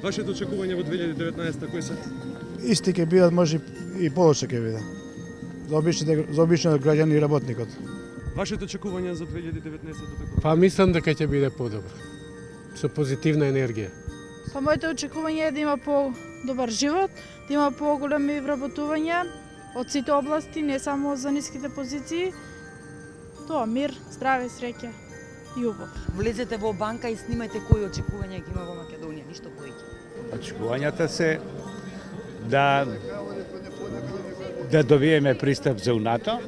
Вашите очекувања во 2019 кои се? Исти ќе бидат, може и полоше ќе биде. За обичниот граѓани и работникот. Вашите очекувања за 2019 Па мислам дека ќе биде подобро. Со позитивна енергија. Па моите очекување е да има по-добар живот, да има поголеми вработувања од сите области, не само за ниските позиции. Тоа мир, здраве, среќа и убав. Влезете во банка и снимајте кои очекувања ќе има во Македонија, ништо повеќе. Очекувањата се да добиеме пристап за НАТО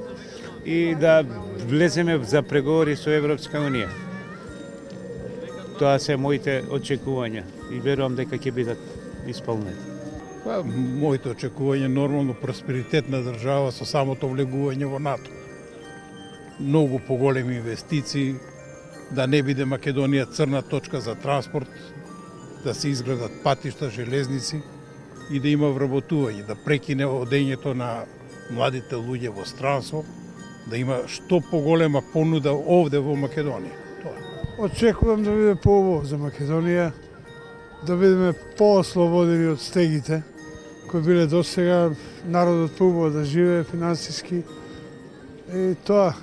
и да влеземе за преговори со Европска унија. Тоа се моите очекувања и верувам дека ќе бидат исполнети. Па, моите очекување нормално просперитет на држава со самото влегување во НАТО. Многу поголеми инвестиции, да не биде Македонија црна точка за транспорт, да се изградат патишта, железници и да има вработување, да прекине одењето на младите луѓе во странство, да има што поголема понуда овде во Македонија. Очекувам да биде поубаво за Македонија, да бидеме поослободени од стегите кои биле досега, народот поубаво да живее финансиски и тоа.